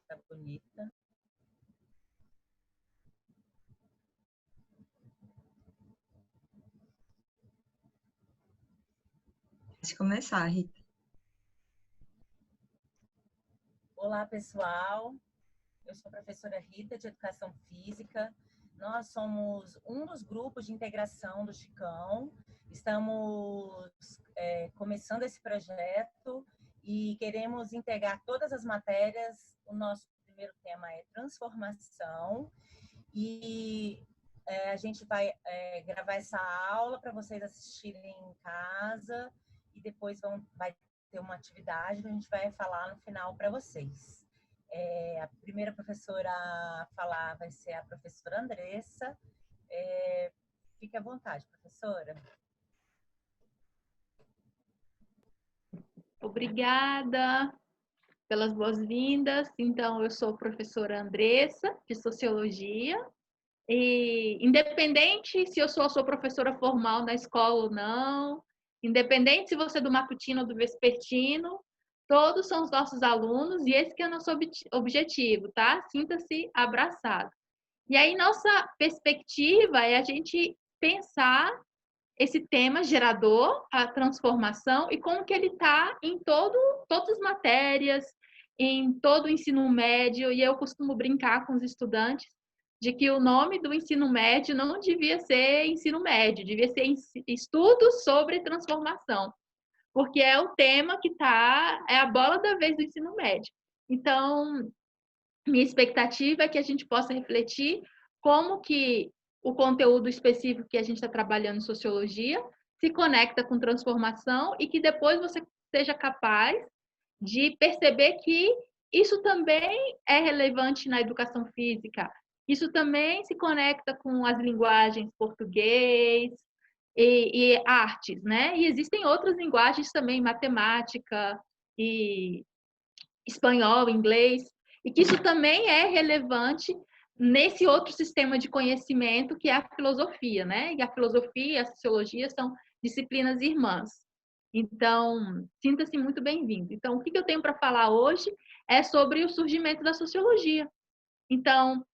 Tá bonita. Pode começar, Rita. Olá, pessoal. Eu sou a professora Rita, de Educação Física. Nós somos um dos grupos de integração do Chicão. Estamos começando esse projeto e queremos integrar todas as matérias. O nosso primeiro tema é transformação e a gente vai gravar essa aula para vocês assistirem em casa e depois vai ter uma atividade que a gente vai falar no final para vocês. A primeira professora a falar vai ser a professora Andressa. Fique à vontade, professora. Obrigada pelas boas-vindas. Então, eu sou a professora Andressa, de Sociologia. E independente se eu sou a sua professora formal na escola ou não, independente se você é do matutino ou do vespertino, todos são os nossos alunos e esse que é o nosso objetivo, tá? Sinta-se abraçado. E aí, nossa perspectiva é a gente pensar esse tema gerador, a transformação, e como que ele está em todas as matérias, em todo o ensino médio, e eu costumo brincar com os estudantes de que o nome do ensino médio não devia ser ensino médio, devia ser estudos sobre transformação, porque é o tema que é a bola da vez do ensino médio. Então, minha expectativa é que a gente possa refletir como que o conteúdo específico que a gente está trabalhando em sociologia se conecta com transformação e que depois você seja capaz de perceber que isso também é relevante na educação física, isso também se conecta com as linguagens português e artes, né? E existem outras linguagens também, matemática e espanhol, inglês, e que isso também é relevante nesse outro sistema de conhecimento que é a filosofia, né? E a filosofia e a sociologia são disciplinas irmãs. Então, sinta-se muito bem-vindo. Então, o que eu tenho para falar hoje é sobre o surgimento da sociologia. Então,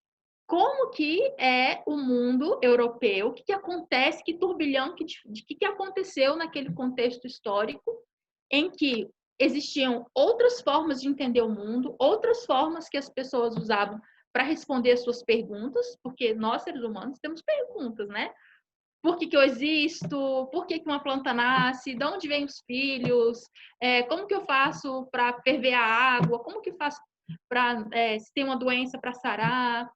como que é o mundo europeu, o que acontece, que turbilhão, de que aconteceu naquele contexto histórico em que existiam outras formas de entender o mundo, outras formas que as pessoas usavam para responder as suas perguntas, porque nós, seres humanos, temos perguntas, né? Por que eu existo? Por que uma planta nasce? De onde vêm os filhos? Como que eu faço para ferver a água? Como que eu faço para se tem uma doença para sarar?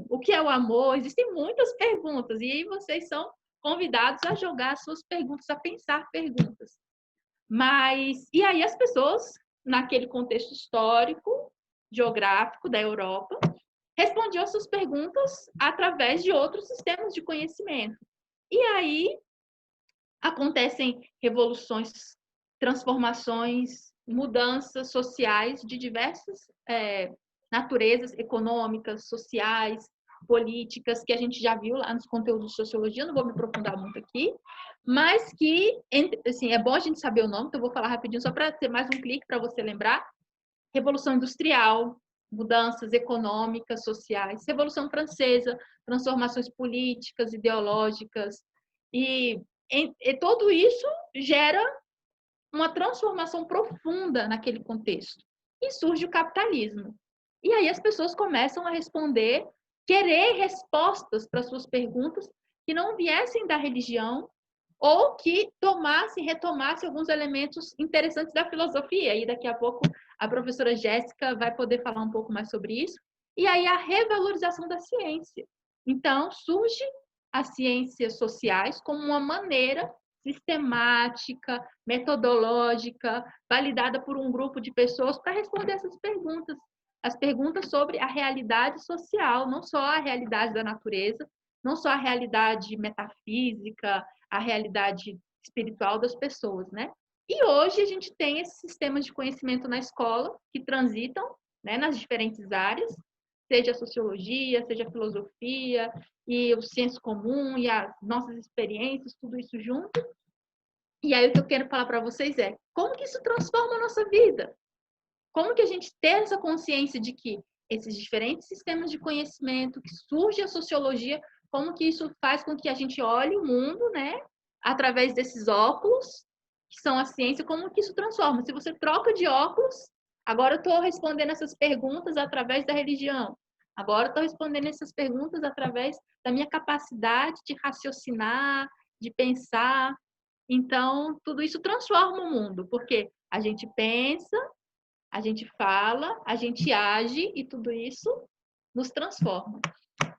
O que é o amor? Existem muitas perguntas e aí vocês são convidados a jogar suas perguntas, a pensar perguntas. E aí as pessoas, naquele contexto histórico, geográfico da Europa, respondiam suas perguntas através de outros sistemas de conhecimento. E aí acontecem revoluções, transformações, mudanças sociais de diversas naturezas econômicas, sociais, políticas, que a gente já viu lá nos conteúdos de sociologia, não vou me aprofundar muito aqui, mas que, assim, é bom a gente saber o nome, então eu vou falar rapidinho só para ter mais um clique para você lembrar. Revolução Industrial, mudanças econômicas, sociais, Revolução Francesa, transformações políticas, ideológicas, e tudo isso gera uma transformação profunda naquele contexto. E surge o capitalismo. E aí as pessoas começam a responder, querer respostas para suas perguntas que não viessem da religião ou que retomasse alguns elementos interessantes da filosofia. E daqui a pouco a professora Jéssica vai poder falar um pouco mais sobre isso. E aí a revalorização da ciência. Então, surge as ciências sociais como uma maneira sistemática, metodológica, validada por um grupo de pessoas para responder essas perguntas. As perguntas sobre a realidade social, não só a realidade da natureza, não só a realidade metafísica, a realidade espiritual das pessoas, né? E hoje a gente tem esses sistemas de conhecimento na escola que transitam, né, nas diferentes áreas, seja a sociologia, seja a filosofia, e o senso comum, e as nossas experiências, tudo isso junto. E aí o que eu quero falar para vocês é, como que isso transforma a nossa vida? como que a gente ter essa consciência de que esses diferentes sistemas de conhecimento, que surge a sociologia, como que isso faz com que a gente olhe o mundo, né, através desses óculos, que são a ciência, como que isso transforma. Se você troca de óculos, agora eu estou respondendo essas perguntas através da religião. Agora eu estou respondendo essas perguntas através da minha capacidade de raciocinar, de pensar. Então, tudo isso transforma o mundo, porque a gente pensa, a gente fala, a gente age e tudo isso nos transforma.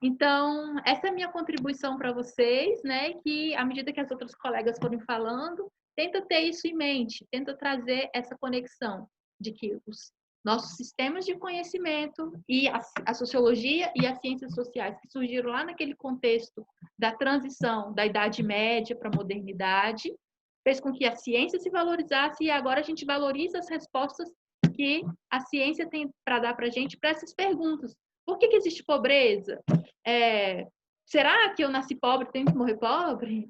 Então, essa é a minha contribuição para vocês, né? Que à medida que as outras colegas forem falando, tenta ter isso em mente, tenta trazer essa conexão de que os nossos sistemas de conhecimento e a sociologia e as ciências sociais que surgiram lá naquele contexto da transição da Idade Média para a modernidade, fez com que a ciência se valorizasse e agora a gente valoriza as respostas que a ciência tem para dar para a gente para essas perguntas. Por que existe pobreza? Será que eu nasci pobre e tenho que morrer pobre?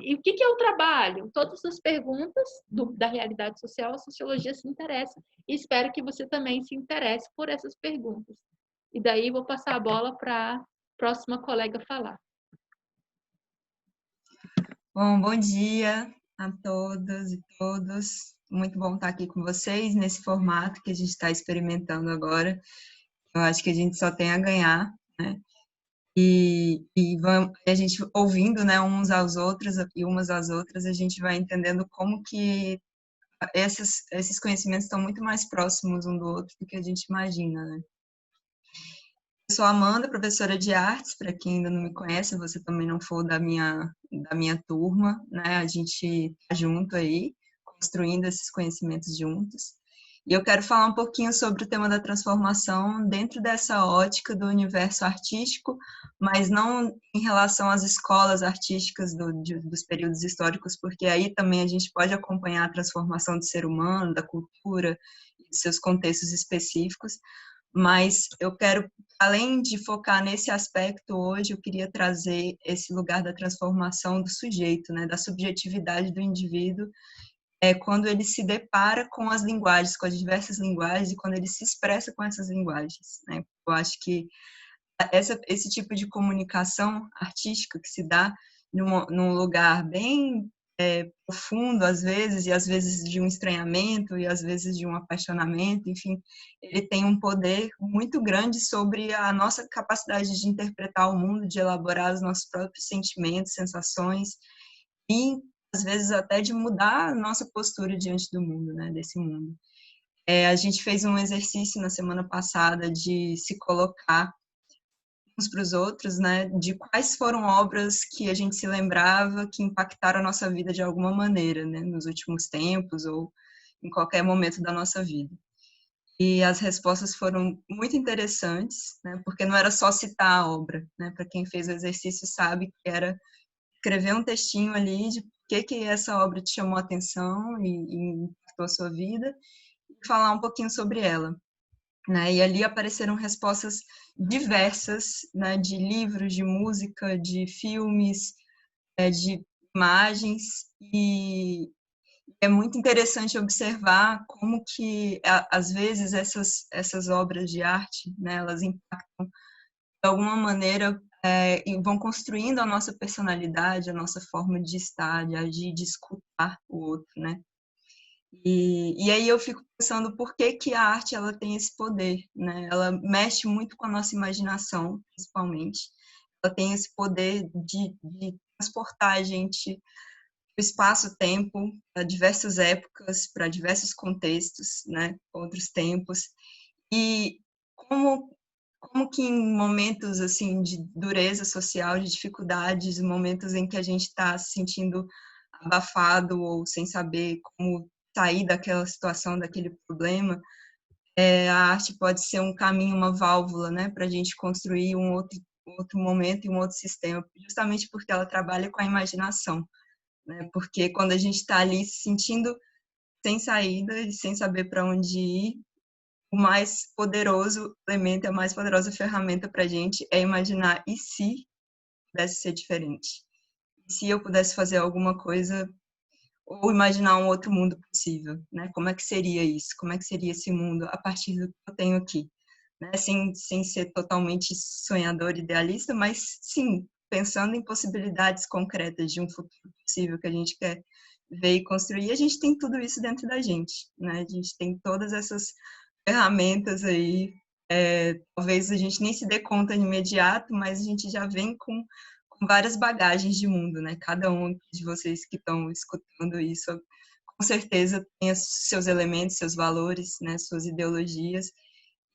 E o que é o trabalho? Todas as perguntas da realidade social, a sociologia se interessa. E espero que você também se interesse por essas perguntas. E daí vou passar a bola para a próxima colega falar. Bom dia a todas e todos. Muito bom estar aqui com vocês nesse formato que a gente está experimentando agora. Eu acho que a gente só tem a ganhar, né? E a gente ouvindo, né, uns aos outros e umas às outras, a gente vai entendendo como que esses conhecimentos estão muito mais próximos um do outro do que a gente imagina, né? Eu sou Amanda, professora de artes, para quem ainda não me conhece, você também não for da minha turma, né? A gente tá junto aí, construindo esses conhecimentos juntos. E eu quero falar um pouquinho sobre o tema da transformação dentro dessa ótica do universo artístico, mas não em relação às escolas artísticas dos períodos históricos, porque aí também a gente pode acompanhar a transformação do ser humano, da cultura, de seus contextos específicos, mas eu quero, além de focar nesse aspecto hoje, eu queria trazer esse lugar da transformação do sujeito, né, da subjetividade do indivíduo, quando ele se depara com as linguagens, com as diversas linguagens, e quando ele se expressa com essas linguagens, né? Eu acho que esse tipo de comunicação artística que se dá num lugar bem profundo, às vezes, e às vezes de um estranhamento, e às vezes de um apaixonamento, enfim, ele tem um poder muito grande sobre a nossa capacidade de interpretar o mundo, de elaborar os nossos próprios sentimentos, sensações, e às vezes até de mudar a nossa postura diante do mundo, né, desse mundo. A gente fez um exercício na semana passada de se colocar uns para os outros, né, de quais foram obras que a gente se lembrava que impactaram a nossa vida de alguma maneira, né, nos últimos tempos ou em qualquer momento da nossa vida. E as respostas foram muito interessantes, né, porque não era só citar a obra, né, para quem fez o exercício sabe que era escrever um textinho ali de por que essa obra te chamou a atenção e impactou a sua vida, e falar um pouquinho sobre ela. Né? E ali apareceram respostas diversas, né? De livros, de música, de filmes, de imagens, e é muito interessante observar como que, às vezes, essas obras de arte, né? Elas impactam de alguma maneira e vão construindo a nossa personalidade, a nossa forma de estar, de agir, de escutar o outro, né? E aí eu fico pensando por que a arte ela tem esse poder, né? Ela mexe muito com a nossa imaginação, principalmente. Ela tem esse poder de transportar a gente do espaço-tempo para diversas épocas, para diversos contextos, né? Outros tempos. E como que em momentos assim de dureza social, de dificuldades, momentos em que a gente está se sentindo abafado ou sem saber como sair daquela situação, daquele problema, a arte pode ser um caminho, uma válvula, né, para a gente construir um outro momento e um outro sistema, justamente porque ela trabalha com a imaginação, né, porque quando a gente está ali se sentindo sem saída e sem saber para onde ir, o mais poderoso elemento, a mais poderosa ferramenta para a gente é imaginar e se pudesse ser diferente. E se eu pudesse fazer alguma coisa ou imaginar um outro mundo possível, né? Como é que seria isso? Como é que seria esse mundo a partir do que eu tenho aqui? Né? Sem ser totalmente sonhador, idealista, mas sim, pensando em possibilidades concretas de um futuro possível que a gente quer ver e construir. A gente tem tudo isso dentro da gente, né? A gente tem todas essas ferramentas aí. Talvez a gente nem se dê conta de imediato, mas a gente já vem com várias bagagens de mundo, né? Cada um de vocês que estão escutando isso, com certeza tem seus elementos, seus valores, né? Suas ideologias.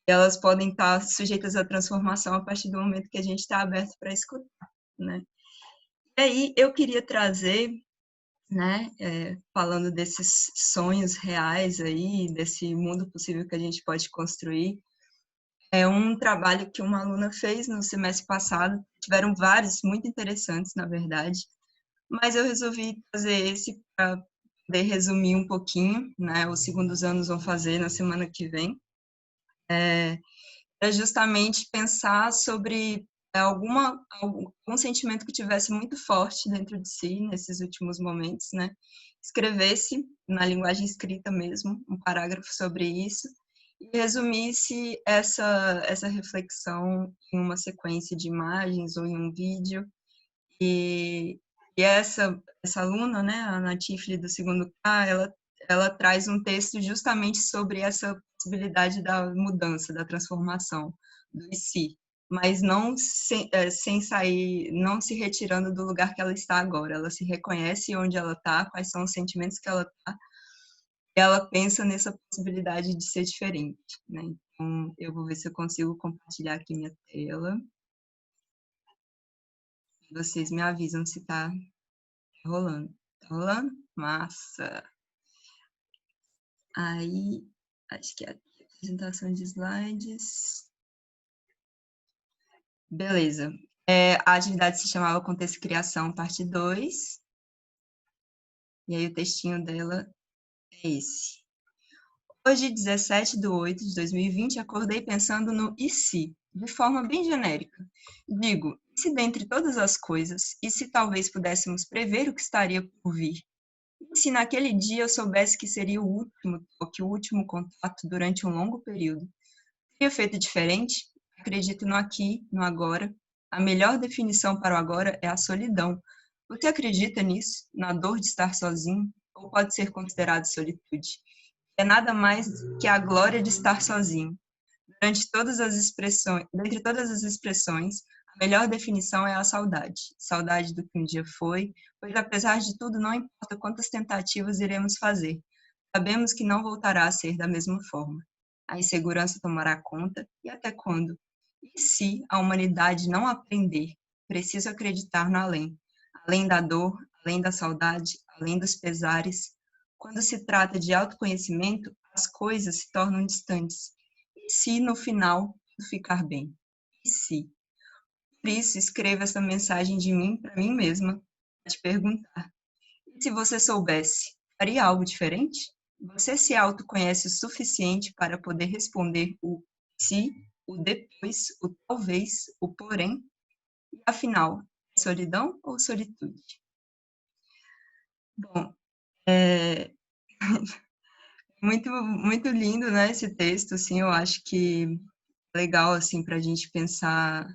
E elas podem estar sujeitas à transformação a partir do momento que a gente está aberto para escutar, né? E aí eu queria trazer, né? Falando desses sonhos reais aí, desse mundo possível que a gente pode construir. É um trabalho que uma aluna fez no semestre passado. Tiveram vários, muito interessantes, na verdade. Mas eu resolvi fazer esse para poder resumir um pouquinho, né? Os segundos anos vão fazer na semana que vem. Para justamente pensar sobre algum sentimento que tivesse muito forte dentro de si nesses últimos momentos, né? Escrevesse na linguagem escrita mesmo um parágrafo sobre isso e resumisse essa reflexão em uma sequência de imagens ou em um vídeo. E essa aluna, né, a Natifli do segundo K, ela traz um texto justamente sobre essa possibilidade da mudança, da transformação do si, mas não sem sair, não se retirando do lugar que ela está agora. Ela se reconhece onde ela está, quais são os sentimentos que ela está, e ela pensa nessa possibilidade de ser diferente, né? Então, eu vou ver se eu consigo compartilhar aqui minha tela. Vocês me avisam se está rolando. Tá rolando? Massa! Aí, acho que é a apresentação de slides. Beleza. A atividade se chamava Contexto e Criação, parte 2. E aí o textinho dela é esse. Hoje, 17/8/2020, acordei pensando no e se, de forma bem genérica. Digo, e se dentre todas as coisas, e se talvez pudéssemos prever o que estaria por vir? E se naquele dia eu soubesse que seria o último toque, o último contato durante um longo período? Teria feito diferente? Acredito no aqui, no agora. A melhor definição para o agora é a solidão. Você acredita nisso? Na dor de estar sozinho? Ou pode ser considerado solitude? É nada mais que a glória de estar sozinho. Dentre todas as expressões, a melhor definição é a saudade. Saudade do que um dia foi, pois apesar de tudo, não importa quantas tentativas iremos fazer. Sabemos que não voltará a ser da mesma forma. A insegurança tomará conta, e até quando? E se a humanidade não aprender, preciso acreditar no além. Além da dor, além da saudade, além dos pesares. Quando se trata de autoconhecimento, as coisas se tornam distantes. E se, no final, tudo ficar bem? E se? Por isso, escrevo essa mensagem de mim para mim mesma, para te perguntar. E se você soubesse, faria algo diferente? Você se autoconhece o suficiente para poder responder o se, o depois, o talvez, o porém? E afinal, é solidão ou solitude? Bom, é muito lindo, né, esse texto, assim, eu acho que é legal, assim, para a gente pensar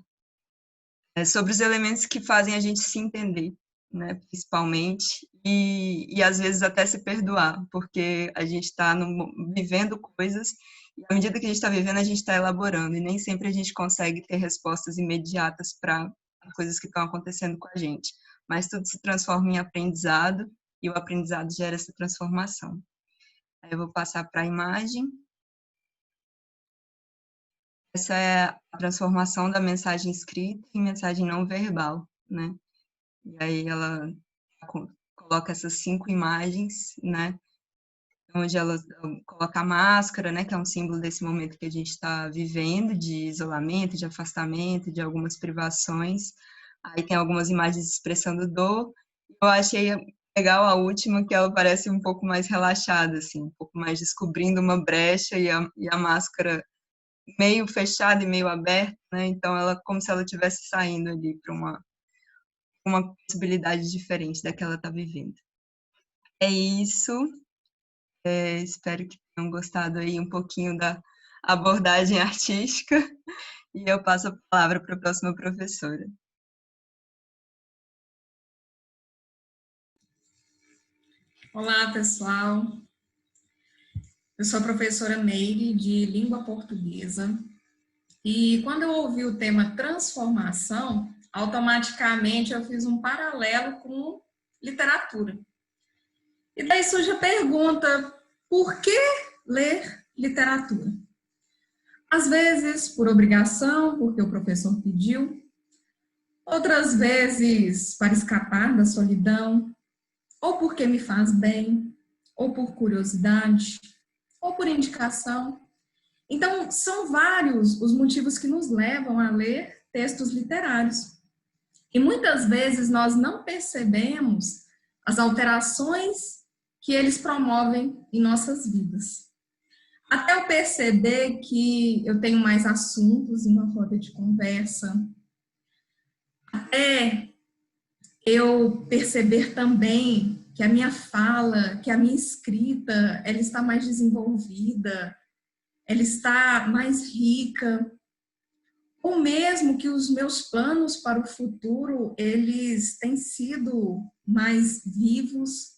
sobre os elementos que fazem a gente se entender, né, principalmente, e às vezes até se perdoar, porque a gente está vivendo coisas, e à medida que a gente está vivendo, a gente está elaborando, e nem sempre a gente consegue ter respostas imediatas para as coisas que estão acontecendo com a gente, mas tudo se transforma em aprendizado, e o aprendizado gera essa transformação. Aí eu vou passar para a imagem. Essa é a transformação da mensagem escrita em mensagem não verbal, né? E aí ela coloca essas 5 imagens, né? Onde ela coloca a máscara, né? Que é um símbolo desse momento que a gente está vivendo, de isolamento, de afastamento, de algumas privações. Aí tem algumas imagens expressando dor. Eu achei legal a última, que ela parece um pouco mais relaxada, assim, um pouco mais descobrindo uma brecha e a máscara meio fechada e meio aberta, né? Então ela como se ela estivesse saindo ali para uma possibilidade diferente da que ela está vivendo. É isso. Espero que tenham gostado aí um pouquinho da abordagem artística. E eu passo a palavra para a próxima professora. Olá, pessoal. Eu sou a professora Meire, de Língua Portuguesa. E quando eu ouvi o tema transformação, automaticamente eu fiz um paralelo com literatura. E daí surge a pergunta, por que ler literatura? Às vezes por obrigação, porque o professor pediu. Outras vezes para escapar da solidão, ou porque me faz bem, ou por curiosidade, ou por indicação. Então, são vários os motivos que nos levam a ler textos literários. E muitas vezes nós não percebemos as alterações que eles promovem em nossas vidas. Até eu perceber que eu tenho mais assuntos em uma roda de conversa, até eu perceber também que a minha fala, que a minha escrita, ela está mais desenvolvida, ela está mais rica, ou mesmo que os meus planos para o futuro, eles têm sido mais vivos.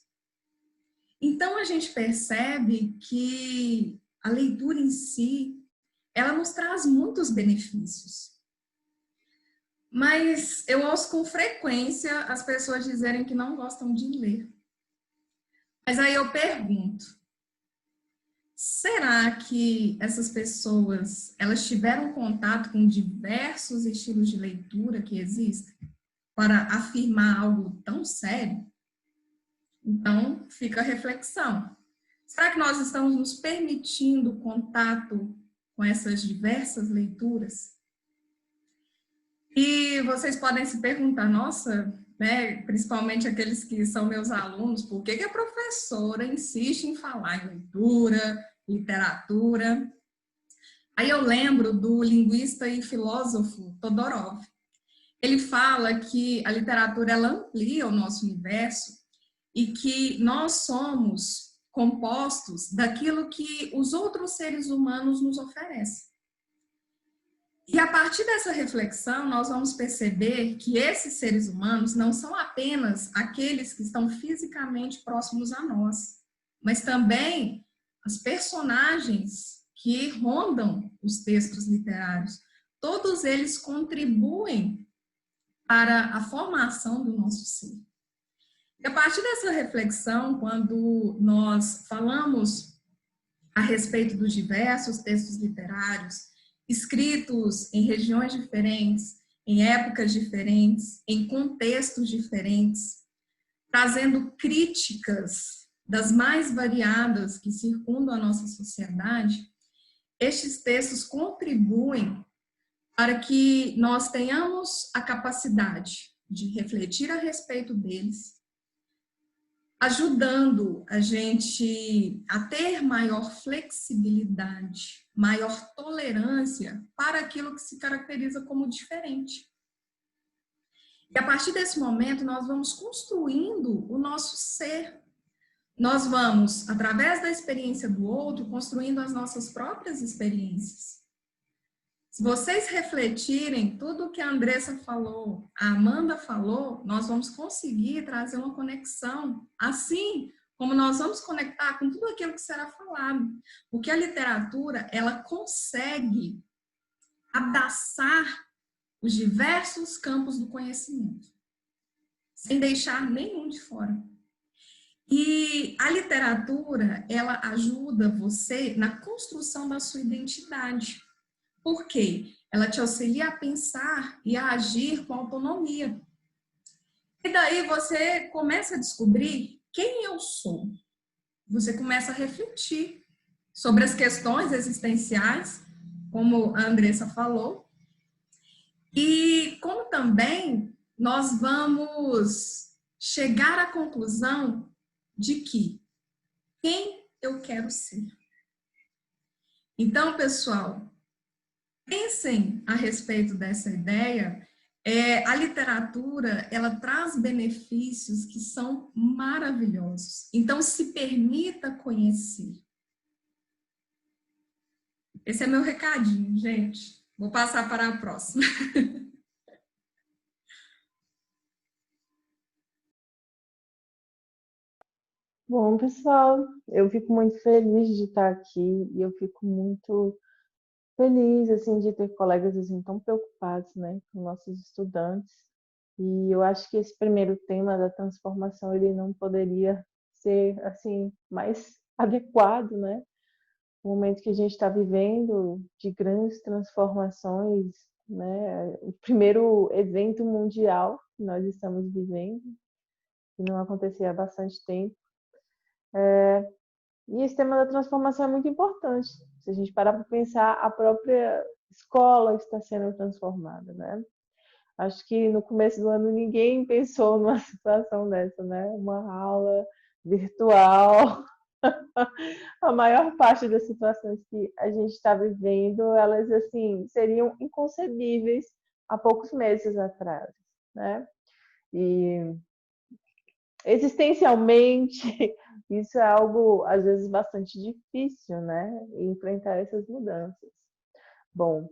Então, a gente percebe que a leitura em si, ela nos traz muitos benefícios. Mas eu ouço com frequência as pessoas dizerem que não gostam de ler. Mas aí eu pergunto, será que essas pessoas, elas tiveram contato com diversos estilos de leitura que existem para afirmar algo tão sério? Então, fica a reflexão. Será que nós estamos nos permitindo contato com essas diversas leituras? E vocês podem se perguntar, nossa, né, principalmente aqueles que são meus alunos, por que a professora insiste em falar em leitura, literatura? Aí eu lembro do linguista e filósofo Todorov. Ele fala que a literatura ela amplia o nosso universo e que nós somos compostos daquilo que os outros seres humanos nos oferecem. E a partir dessa reflexão, nós vamos perceber que esses seres humanos não são apenas aqueles que estão fisicamente próximos a nós, mas também as personagens que rondam os textos literários. Todos eles contribuem para a formação do nosso ser. E a partir dessa reflexão, quando nós falamos a respeito dos diversos textos literários, escritos em regiões diferentes, em épocas diferentes, em contextos diferentes, trazendo críticas das mais variadas que circundam a nossa sociedade, estes textos contribuem para que nós tenhamos a capacidade de refletir a respeito deles, ajudando a gente a ter maior flexibilidade, maior tolerância para aquilo que se caracteriza como diferente. E a partir desse momento, nós vamos construindo o nosso ser. Nós vamos, através da experiência do outro, construindo as nossas próprias experiências. Se vocês refletirem tudo o que a Andressa falou, a Amanda falou, nós vamos conseguir trazer uma conexão, assim como nós vamos conectar com tudo aquilo que será falado. Porque a literatura, ela consegue abraçar os diversos campos do conhecimento, sem deixar nenhum de fora. E a literatura, ela ajuda você na construção da sua identidade. Por quê? Ela te auxilia a pensar e a agir com autonomia. E daí você começa a descobrir quem eu sou. Você começa a refletir sobre as questões existenciais, como a Andressa falou, e como também nós vamos chegar à conclusão de que quem eu quero ser. Então, pessoal, pensem a respeito dessa ideia A literatura, ela traz benefícios que são maravilhosos. Então, se permita conhecer. Esse é meu recadinho, gente. Vou passar para a próxima. Bom, pessoal, eu fico muito feliz de estar aqui e eu fico muito feliz assim de ter colegas assim tão preocupados, né, com nossos estudantes. E eu acho que esse primeiro tema da transformação ele não poderia ser assim mais adequado, né? O momento que a gente está vivendo de grandes transformações, né? O primeiro evento mundial que nós estamos vivendo, que não acontecia há bastante tempo. E esse tema da transformação é muito importante. Se a gente parar para pensar, a própria escola está sendo transformada, né? Acho que no começo do ano ninguém pensou numa situação dessa, né? Uma aula virtual. A maior parte das situações que a gente está vivendo, elas assim seriam inconcebíveis há poucos meses atrás, né? E existencialmente isso é algo às vezes bastante difícil, né? Enfrentar essas mudanças. Bom,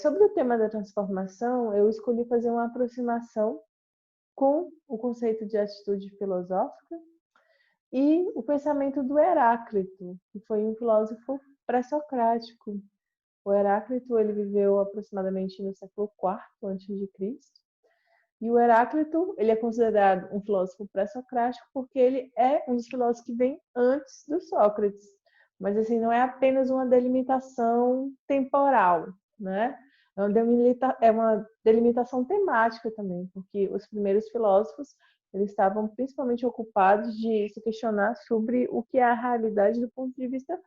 sobre o tema da transformação, eu escolhi fazer uma aproximação com o conceito de atitude filosófica e o pensamento do Heráclito, que foi um filósofo pré-socrático. O Heráclito ele viveu aproximadamente no século IV a.C. E o Heráclito ele é considerado um filósofo pré-socrático porque ele é um dos filósofos que vem antes do Sócrates. Mas assim não é apenas uma delimitação temporal, né? É uma delimitação temática também, porque os primeiros filósofos eles estavam principalmente ocupados de se questionar sobre o que é a realidade do ponto de vista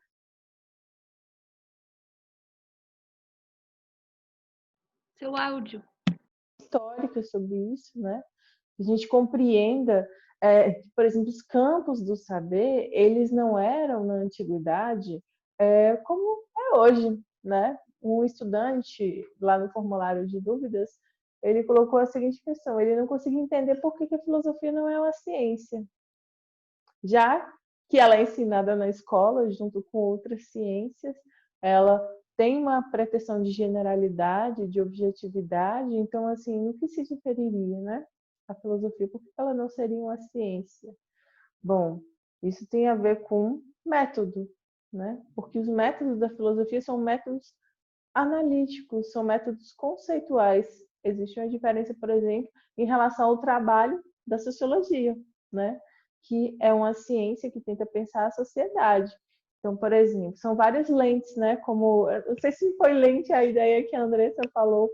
Seu áudio. histórico sobre isso, né? A gente compreenda, por exemplo, os campos do saber, eles não eram na antiguidade como é hoje, né? Um estudante lá no formulário de dúvidas, ele colocou a seguinte questão: ele não conseguia entender por que a filosofia não é uma ciência, já que ela é ensinada na escola junto com outras ciências, ela tem uma pretensão de generalidade, de objetividade, então assim, no que se diferiria, né? A filosofia, por que ela não seria uma ciência? Bom, isso tem a ver com método, né? Porque os métodos da filosofia são métodos analíticos, são métodos conceituais. Existe uma diferença, por exemplo, em relação ao trabalho da sociologia, né? Que é uma ciência que tenta pensar a sociedade. Então, por exemplo, são várias lentes, né? Como, não sei se foi lente a ideia que a Andressa falou,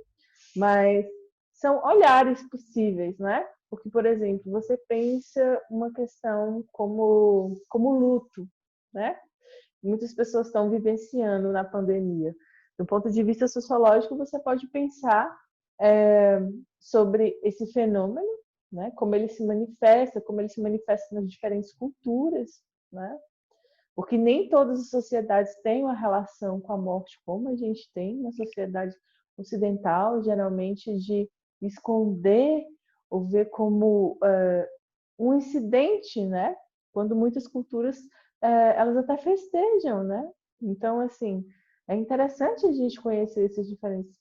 mas são olhares possíveis, né? Porque, por exemplo, você pensa uma questão como luto, né? Muitas pessoas estão vivenciando na pandemia. Do ponto de vista sociológico, você pode pensar sobre esse fenômeno, né? Como ele se manifesta nas diferentes culturas, né? Porque nem todas as sociedades têm uma relação com a morte como a gente tem na sociedade ocidental, geralmente de esconder ou ver como um incidente, né? Quando muitas culturas elas até festejam, né? Então, assim, é interessante a gente conhecer esses diferentes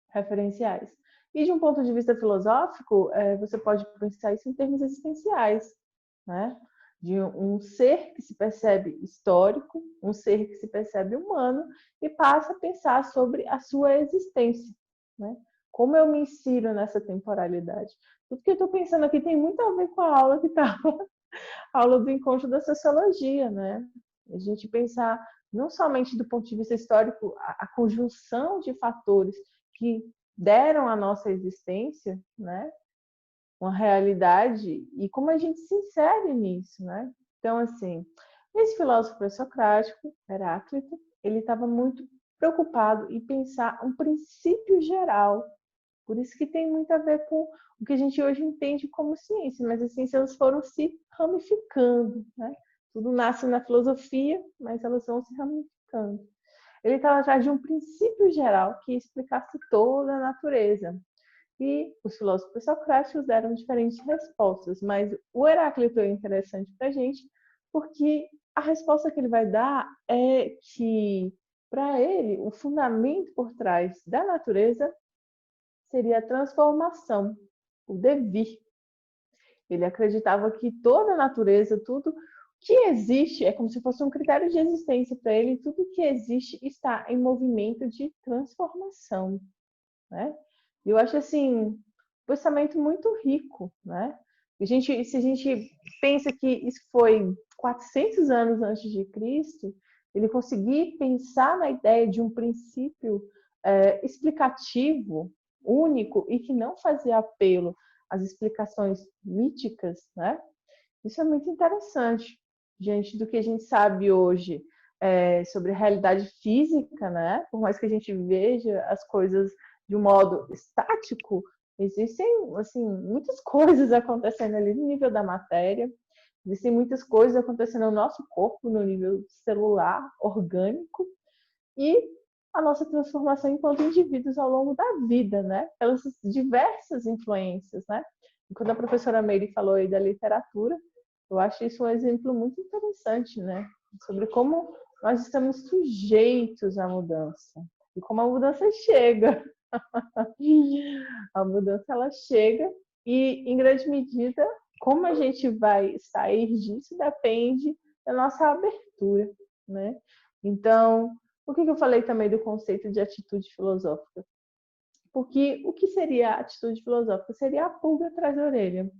referenciais. E de um ponto de vista filosófico, você pode pensar isso em termos existenciais, né? De um ser que se percebe histórico, um ser que se percebe humano e passa a pensar sobre a sua existência, né? Como eu me insiro nessa temporalidade? Tudo que eu estou pensando aqui tem muito a ver com a aula que estava, a aula do encontro da sociologia, né? A gente pensar não somente do ponto de vista histórico, a conjunção de fatores que deram à nossa existência, né? Uma realidade e como a gente se insere nisso, né? Então, assim, esse filósofo pré-socrático, Heráclito, ele estava muito preocupado em pensar um princípio geral. Por isso que tem muito a ver com o que a gente hoje entende como ciência, mas as ciências elas foram se ramificando, né? Tudo nasce na filosofia, mas elas vão se ramificando. Ele estava atrás de um princípio geral que explicasse toda a natureza. E os filósofos socráticos deram diferentes respostas, mas o Heráclito é interessante para a gente, porque a resposta que ele vai dar é que, para ele, o fundamento por trás da natureza seria a transformação, o devir. Ele acreditava que toda a natureza, tudo que existe, é como se fosse um critério de existência para ele, tudo que existe está em movimento de transformação, né? E eu acho assim, um pensamento muito rico, né? Se a gente pensa que isso foi 400 anos antes de Cristo, ele conseguir pensar na ideia de um princípio explicativo, único, e que não fazia apelo às explicações míticas, né? Isso é muito interessante, diante do que a gente sabe hoje sobre a realidade física, né? Por mais que a gente veja as coisas de um modo estático, existem assim muitas coisas acontecendo ali no nível da matéria, existem muitas coisas acontecendo no nosso corpo, no nível celular, orgânico, e a nossa transformação enquanto indivíduos ao longo da vida, né? Pelas diversas influências, né? E quando a professora Meire falou aí da literatura, eu acho isso um exemplo muito interessante, né? Sobre como nós estamos sujeitos à mudança e como a mudança chega. A mudança ela chega e, em grande medida, como a gente vai sair disso depende da nossa abertura, né? Então, por que eu falei também do conceito de atitude filosófica? Porque o que seria a atitude filosófica? Seria a pulga atrás da orelha.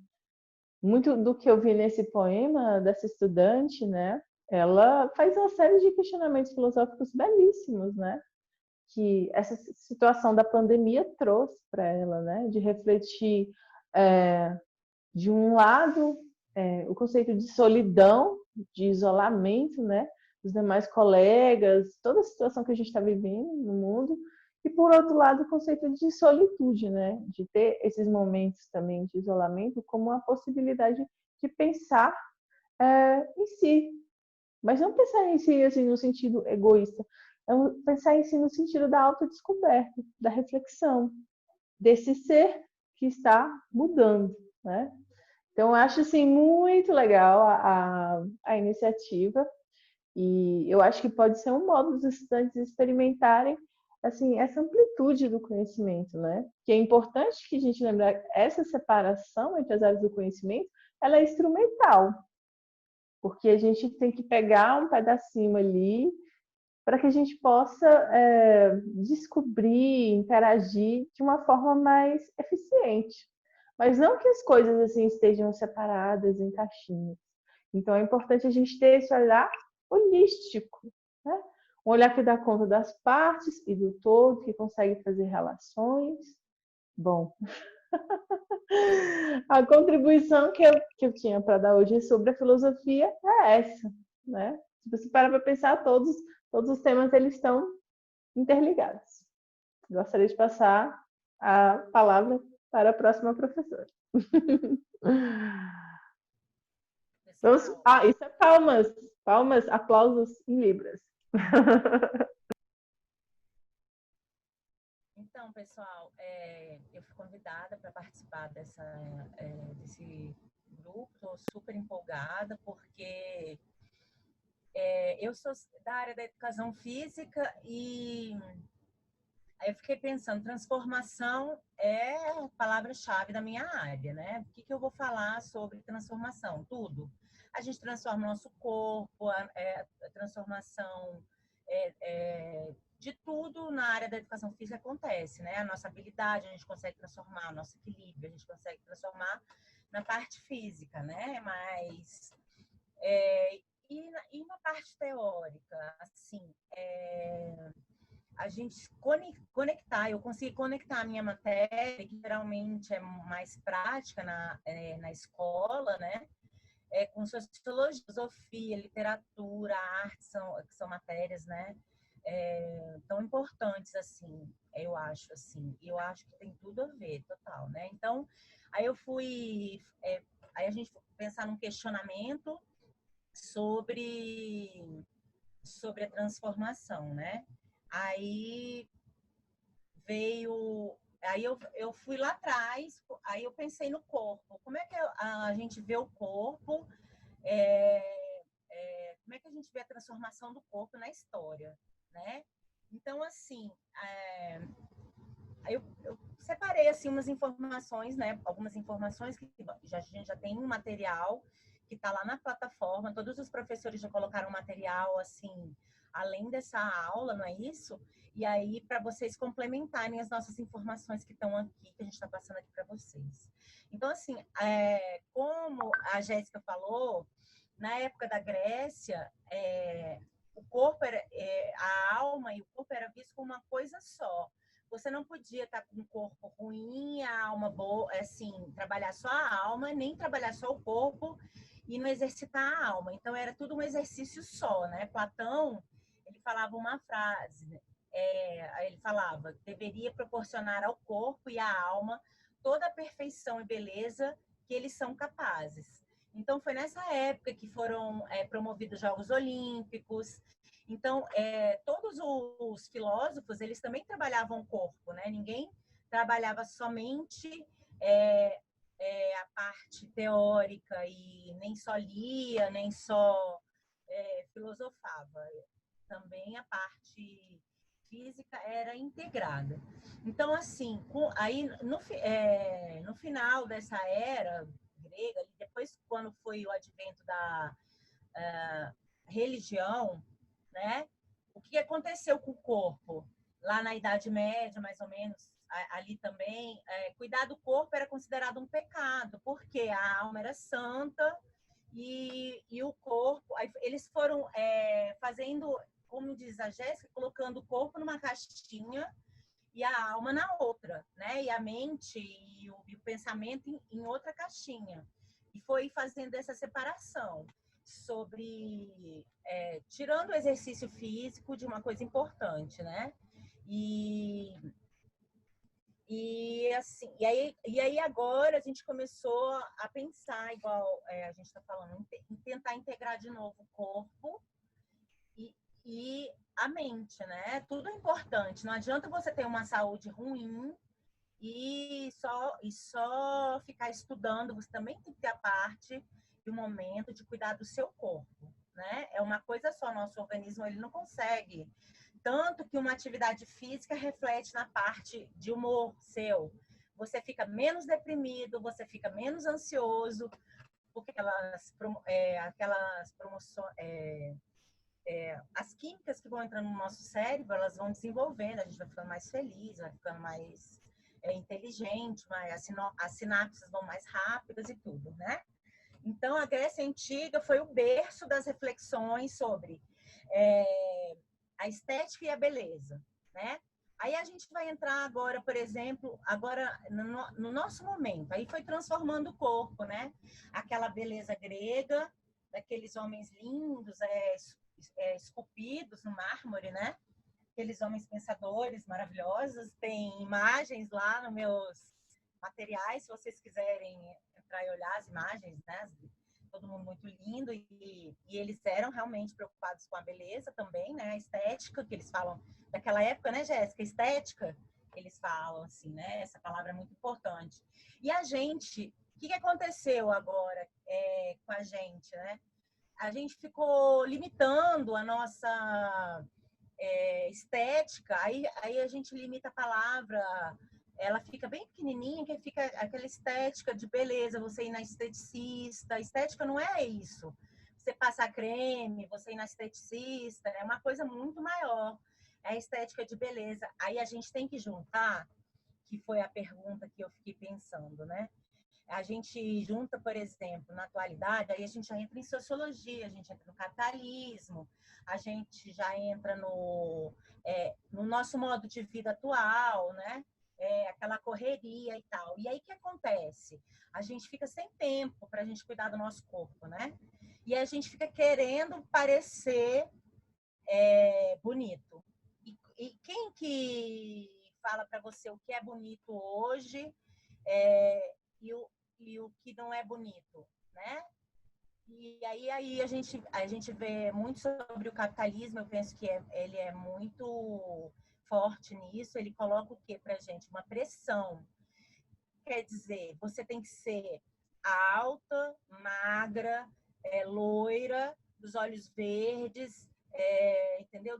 Muito do que eu vi nesse poema dessa estudante, né? Ela faz uma série de questionamentos filosóficos belíssimos, né? Que essa situação da pandemia trouxe para ela, né? De refletir, de um lado, o conceito de solidão, de isolamento, né? Dos demais colegas, toda a situação que a gente está vivendo no mundo, e por outro lado, o conceito de solitude, né? De ter esses momentos também de isolamento como uma possibilidade de pensar em si, mas não pensar em si assim, no sentido egoísta, é pensar em si no sentido da autodescoberta, da reflexão, desse ser que está mudando, né? Então, eu acho assim, muito legal a iniciativa e eu acho que pode ser um modo dos estudantes experimentarem assim, essa amplitude do conhecimento, né? Que é importante que a gente lembre essa separação entre as áreas do conhecimento, ela é instrumental, porque a gente tem que pegar um pedacinho ali para que a gente possa descobrir, interagir de uma forma mais eficiente. Mas não que as coisas assim estejam separadas em caixinhas. Então é importante a gente ter esse olhar holístico, né? Um olhar que dá conta das partes e do todo, que consegue fazer relações. Bom, a contribuição que eu tinha para dar hoje sobre a filosofia é essa, né? Se você parar para pensar, todos os temas eles estão interligados. Gostaria de passar a palavra para a próxima professora. Vamos... isso é palmas. Palmas, aplausos em libras. Então, pessoal, eu fui convidada para participar desse grupo, estou super empolgada, porque eu sou da área da educação física e aí eu fiquei pensando, transformação é a palavra-chave da minha área, né? O que eu vou falar sobre transformação? Tudo. A gente transforma o nosso corpo, a transformação de tudo na área da educação física acontece, né? A nossa habilidade, a gente consegue transformar, o nosso equilíbrio, a gente consegue transformar na parte física, né? Mas e na parte teórica, assim, a gente conectar, eu consegui conectar a minha matéria, que geralmente é mais prática na escola, né? Com sociologia, filosofia, literatura, arte, que são matérias, né? Tão importantes, assim, eu acho, assim. E eu acho que tem tudo a ver, total, né? Então, aí eu fui... aí a gente foi pensar num questionamento sobre a transformação, né? Aí veio aí eu fui lá atrás, aí eu pensei no corpo. Como é que a gente vê o corpo? Como é que a gente vê a transformação do corpo na história, né? Então, assim, eu separei assim umas informações, né? Algumas informações que a gente já tem um material que está lá na plataforma. Todos os professores já colocaram material assim, além dessa aula, não é isso? E aí para vocês complementarem as nossas informações que estão aqui, que a gente está passando aqui para vocês. Então assim, como a Jéssica falou, na época da Grécia, o corpo era, a alma e o corpo era visto como uma coisa só. Você não podia estar com um corpo ruim, a alma boa, assim, trabalhar só a alma, nem trabalhar só o corpo e não exercitar a alma. Então, era tudo um exercício só, né? Platão, ele falava uma frase, ele falava, deveria proporcionar ao corpo e à alma toda a perfeição e beleza que eles são capazes. Então, foi nessa época que foram promovidos os Jogos Olímpicos. Então, todos os filósofos, eles também trabalhavam o corpo, né? Ninguém trabalhava somente a parte teórica e nem só lia, nem só filosofava. Também a parte física era integrada. Então, assim, aí no final dessa era grega, depois quando foi o advento da religião, né? O que aconteceu com o corpo? Lá na Idade Média, mais ou menos, ali também, cuidar do corpo era considerado um pecado, porque a alma era santa e o corpo... Eles foram fazendo, como diz a Jéssica, colocando o corpo numa caixinha e a alma na outra, né? E a mente e o pensamento em outra caixinha. E foi fazendo essa separação sobre tirando o exercício físico de uma coisa importante, né? Assim, e aí agora a gente começou a pensar, igual a gente está falando, em tentar integrar de novo o corpo e a mente, né? Tudo é importante. Não adianta você ter uma saúde ruim e só ficar estudando. Você também tem que ter a parte e o momento de cuidar do seu corpo, né? É uma coisa só. Nosso organismo ele não consegue. Tanto que uma atividade física reflete na parte de humor seu. Você fica menos deprimido, você fica menos ansioso, porque aquelas promoções, as químicas que vão entrando no nosso cérebro, elas vão desenvolvendo, a gente vai ficando mais feliz, vai ficando mais inteligente, as sinapses vão mais rápidas e tudo, né? Então, a Grécia Antiga foi o berço das reflexões sobre a estética e a beleza, né? Aí a gente vai entrar agora, por exemplo, no nosso momento, aí foi transformando o corpo, né? Aquela beleza grega, daqueles homens lindos, esculpidos no mármore, né? Aqueles homens pensadores maravilhosos. Tem imagens lá nos meus materiais, se vocês quiserem entrar e olhar as imagens, né? Todo mundo muito lindo e eles eram realmente preocupados com a beleza também, né? A estética, que eles falam daquela época, né, Jéssica? Estética, eles falam assim, né? Essa palavra é muito importante. E a gente, o que aconteceu agora com a gente, né? A gente ficou limitando a nossa estética, aí a gente limita a palavra, ela fica bem pequenininha, que fica aquela estética de beleza, você ir na esteticista. A estética não é isso. Você passar creme, você ir na esteticista, é uma coisa muito maior. É a estética de beleza. Aí a gente tem que juntar, que foi a pergunta que eu fiquei pensando, né? A gente junta, por exemplo, na atualidade, aí a gente já entra em sociologia, a gente entra no capitalismo, a gente já entra no nosso modo de vida atual, né? Aquela correria e tal. E aí o que acontece? A gente fica sem tempo para a gente cuidar do nosso corpo, né? E a gente fica querendo parecer bonito. E quem que fala para você o que é bonito hoje e o que não é bonito, né? E aí a gente vê muito sobre o capitalismo. Eu penso que ele é muito forte nisso, ele coloca o quê pra gente? Uma pressão. Quer dizer, você tem que ser alta, magra, loira, dos olhos verdes, entendeu?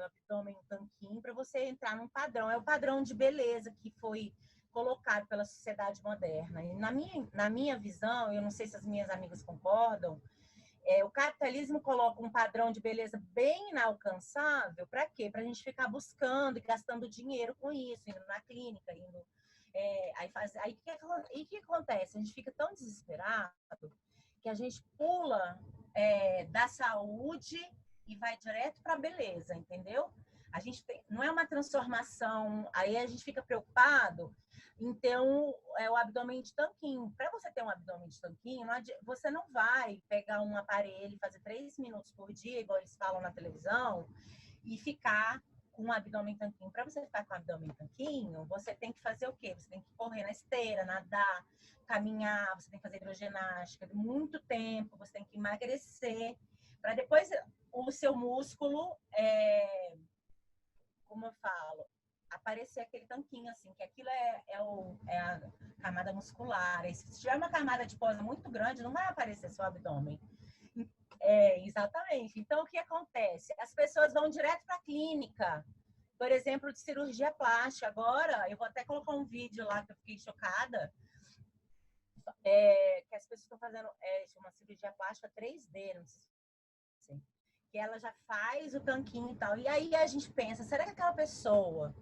Abdômen tanquinho, para você entrar num padrão. É o padrão de beleza que foi colocado pela sociedade moderna. E na minha visão, eu não sei se as minhas amigas concordam, o capitalismo coloca um padrão de beleza bem inalcançável. Para quê? Para a gente ficar buscando e gastando dinheiro com isso, indo na clínica, indo... Aí o que acontece? A gente fica tão desesperado que a gente pula da saúde e vai direto para a beleza, entendeu? A gente não é uma transformação, aí a gente fica preocupado em ter o abdômen de tanquinho. Para você ter um abdômen de tanquinho, você não vai pegar um aparelho e fazer 3 minutos por dia, igual eles falam na televisão, e ficar com um abdômen tanquinho. Para você ficar com um abdômen tanquinho, você tem que fazer o quê? Você tem que correr na esteira, nadar, caminhar, você tem que fazer hidroginástica muito tempo, você tem que emagrecer, para depois o seu músculo, como eu falo, aparecer aquele tanquinho, assim, que aquilo é a camada muscular. E se tiver uma camada de posa muito grande, não vai aparecer seu abdômen. Exatamente. Então, o que acontece? As pessoas vão direto para a clínica, por exemplo, de cirurgia plástica. Agora, eu vou até colocar um vídeo lá que eu fiquei chocada, que as pessoas estão fazendo uma cirurgia plástica 3D, não sei se que ela já faz o tanquinho e tal. E aí a gente pensa, será que aquela pessoa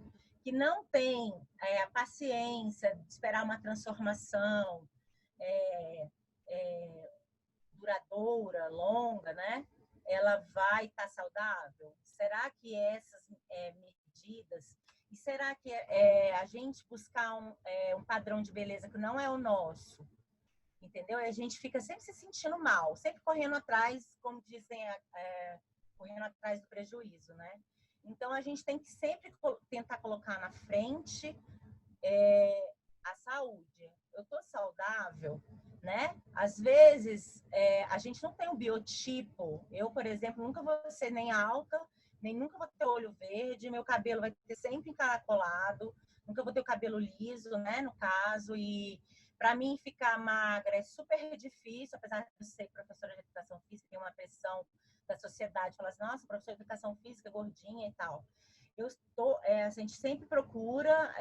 que não tem a paciência de esperar uma transformação duradoura, longa, né? Ela vai estar saudável? Será que essas medidas... E será que a gente buscar um padrão de beleza que não é o nosso, entendeu? E a gente fica sempre se sentindo mal, sempre correndo atrás, como dizem, correndo atrás do prejuízo, né? Então, a gente tem que sempre tentar colocar na frente a saúde. Eu tô saudável, né? Às vezes, a gente não tem um biotipo. Eu, por exemplo, nunca vou ser nem alta, nem nunca vou ter olho verde, meu cabelo vai ter sempre encaracolado, nunca vou ter o cabelo liso, né, no caso, e para mim ficar magra é super difícil, apesar de eu ser professora de educação física, tem uma pressão da sociedade, fala assim, nossa, professora de educação física, gordinha e tal. A gente sempre procura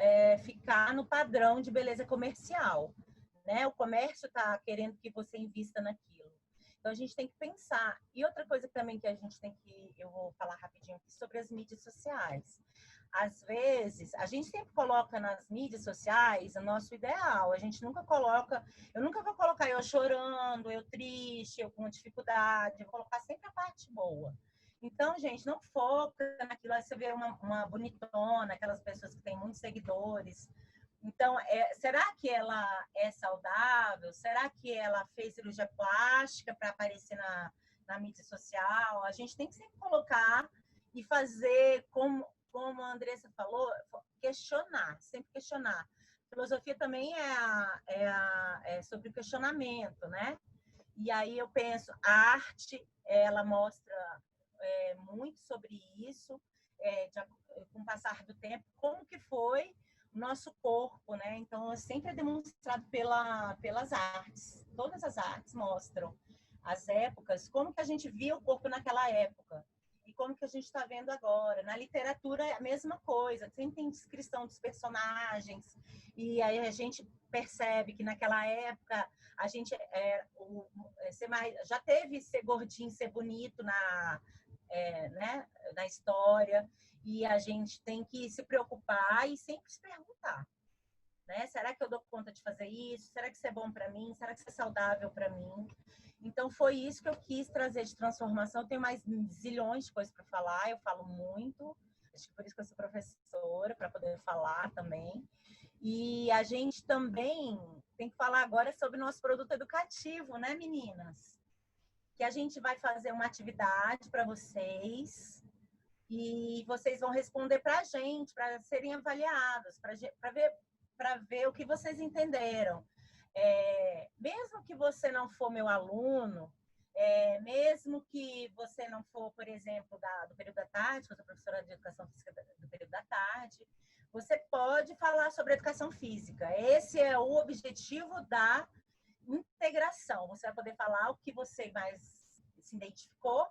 ficar no padrão de beleza comercial, né? O comércio está querendo que você invista naquilo. Então, a gente tem que pensar. E outra coisa também que a gente tem que... Eu vou falar rapidinho aqui sobre as mídias sociais. Às vezes, a gente sempre coloca nas mídias sociais o nosso ideal. A gente nunca coloca... Eu nunca vou colocar eu chorando, eu triste, eu com dificuldade. Eu vou colocar sempre a parte boa. Então, gente, não foca naquilo. Aí você vê uma bonitona, aquelas pessoas que têm muitos seguidores. Então, será que ela é saudável? Será que ela fez cirurgia plástica para aparecer na mídia social? A gente tem que sempre colocar e fazer, como a Andressa falou, questionar, sempre questionar. Filosofia também é sobre o questionamento, né? E aí eu penso, a arte, ela mostra muito sobre isso, com o passar do tempo, como que foi o nosso corpo, né? Então, sempre é demonstrado pelas artes. Todas as artes mostram as épocas, como que a gente via o corpo naquela época e como que a gente está vendo agora. Na literatura é a mesma coisa, sempre tem descrição dos personagens e aí a gente percebe que naquela época a gente já teve ser gordinho, ser bonito né, na história. E a gente tem que se preocupar e sempre se perguntar, né? Será que eu dou conta de fazer isso? Será que isso é bom para mim? Será que isso é saudável para mim? Então, foi isso que eu quis trazer de transformação. Eu tenho mais zilhões de coisas para falar, eu falo muito. Acho que por isso que eu sou professora, para poder falar também. E a gente também tem que falar agora sobre o nosso produto educativo, né, meninas? Que a gente vai fazer uma atividade para vocês, e vocês vão responder para a gente, para serem avaliados, para ver o que vocês entenderam. Mesmo que você não for meu aluno, Mesmo que você não for, por exemplo, do período da tarde, fosse professora de educação física do período da tarde, você pode falar sobre educação física. Esse é o objetivo da integração. Você vai poder falar o que você mais se identificou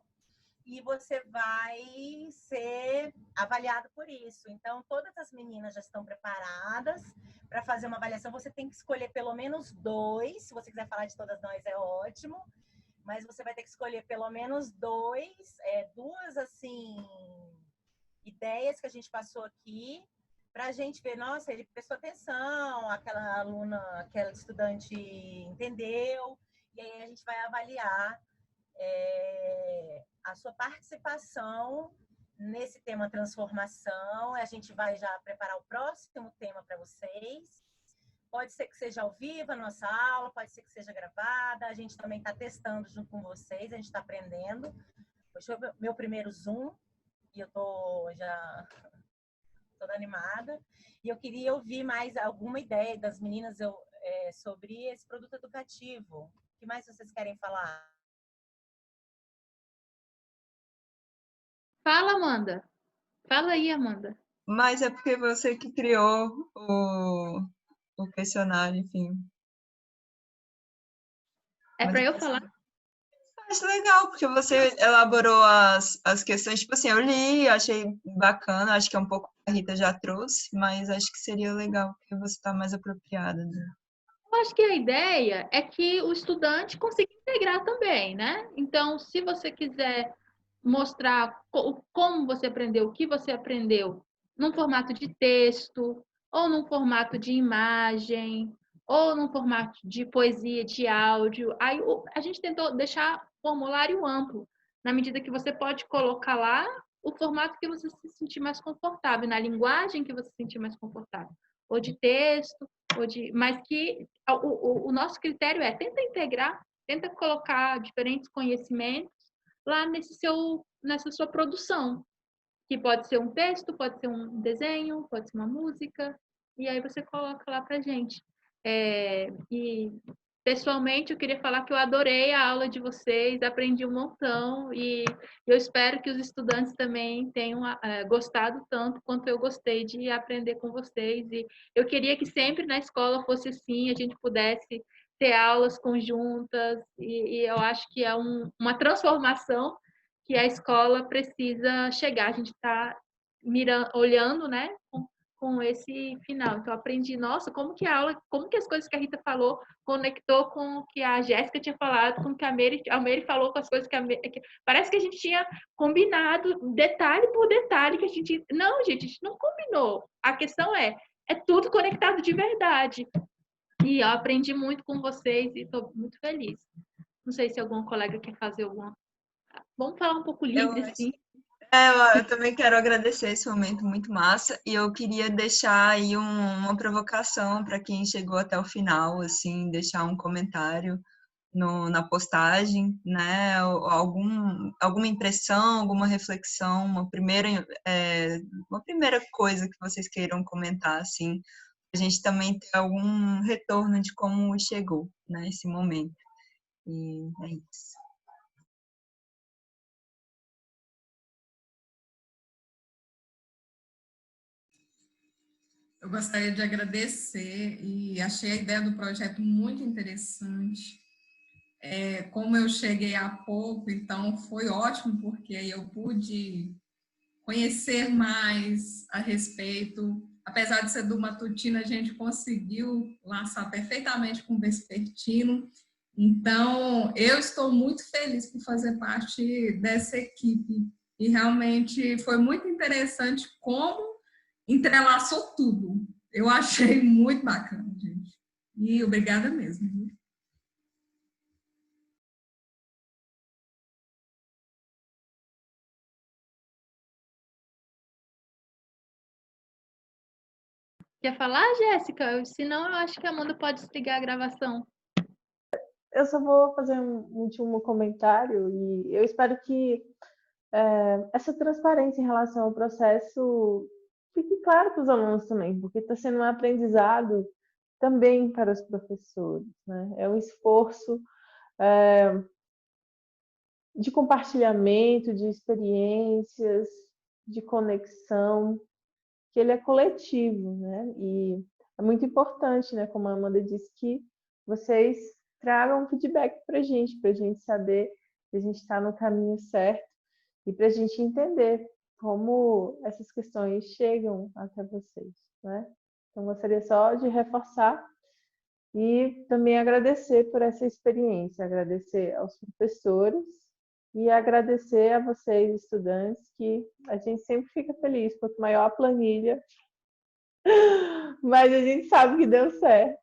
e você vai ser avaliado por isso. Então, todas as meninas já estão preparadas para fazer uma avaliação. Você tem que escolher pelo menos 2. Se você quiser falar de todas nós, é ótimo. Mas você vai ter que escolher pelo menos 2 assim, ideias que a gente passou aqui, para a gente ver, nossa, ele prestou atenção, aquela aluna, aquela estudante entendeu, e aí a gente vai avaliar a sua participação nesse tema transformação. A gente vai já preparar o próximo tema para vocês. Pode ser que seja ao vivo a nossa aula, pode ser que seja gravada. A gente também está testando junto com vocês, a gente está aprendendo. Hoje é o meu primeiro Zoom e eu estou já toda animada. E eu queria ouvir mais alguma ideia das meninas sobre esse produto educativo. O que mais vocês querem falar? Fala, Amanda. Fala aí, Amanda. Mas é porque você que criou o questionário, enfim. É para eu falar? Acho legal, porque você elaborou as questões, tipo assim, eu li, achei bacana, acho que é um pouco que a Rita já trouxe, mas acho que seria legal, porque você está mais apropriada. Né? Eu acho que a ideia é que o estudante consiga integrar também, né? Então, se você quiser mostrar como você aprendeu, o que você aprendeu, num formato de texto, ou num formato de imagem, ou num formato de poesia, de áudio. Aí a gente tentou deixar o formulário amplo, na medida que você pode colocar lá o formato que você se sentir mais confortável, na linguagem que você se sentir mais confortável, ou de texto, mas que o nosso critério é tenta integrar, tenta colocar diferentes conhecimentos lá nessa sua produção, que pode ser um texto, pode ser um desenho, pode ser uma música, e aí você coloca lá pra gente. E pessoalmente eu queria falar que eu adorei a aula de vocês, aprendi um montão e eu espero que os estudantes também tenham gostado tanto quanto eu gostei de aprender com vocês. E eu queria que sempre na escola fosse assim, a gente pudesse ter aulas conjuntas e eu acho que é uma transformação que a escola precisa chegar. A gente está olhando, né, com esse final. Então, eu aprendi, nossa, como que as coisas que a Rita falou conectou com o que a Jéssica tinha falado, com o que a Mary falou, com as coisas parece que a gente tinha combinado detalhe por detalhe, que a gente... Não, gente, a gente não combinou. A questão é tudo conectado de verdade. E eu aprendi muito com vocês e estou muito feliz. Não sei se algum colega quer fazer alguma... Vamos falar um pouco livre, assim. Eu também quero agradecer esse momento muito massa e eu queria deixar aí uma provocação para quem chegou até o final, assim, deixar um comentário na postagem, né? Alguma impressão, alguma reflexão, uma primeira coisa que vocês queiram comentar, assim, a gente também ter algum retorno de como chegou, né, esse momento. E é isso. Eu gostaria de agradecer e achei a ideia do projeto muito interessante. Como eu cheguei há pouco, então foi ótimo, porque aí eu pude conhecer mais a respeito. Apesar de ser do matutino, a gente conseguiu laçar perfeitamente com o vespertino. Então, eu estou muito feliz por fazer parte dessa equipe. E realmente foi muito interessante como entrelaçou tudo. Eu achei muito bacana, gente. E obrigada mesmo. Quer falar, Jéssica? Senão, eu acho que a Amanda pode desligar a gravação. Eu só vou fazer um último comentário e eu espero que essa transparência em relação ao processo fique claro para os alunos também, porque está sendo um aprendizado também para os professores, né? É um esforço de compartilhamento de experiências, de conexão, que ele é coletivo, né? E é muito importante, né? Como a Amanda disse, que vocês tragam feedback para a gente saber que a gente está no caminho certo e para a gente entender como essas questões chegam até vocês, né? Então, gostaria só de reforçar e também agradecer por essa experiência, agradecer aos professores e agradecer a vocês, estudantes, que a gente sempre fica feliz, quanto maior a planilha, mas a gente sabe que deu certo.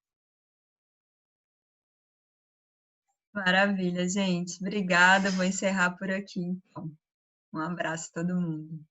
Maravilha, gente. Obrigada. Vou encerrar por aqui, então. Um abraço a todo mundo.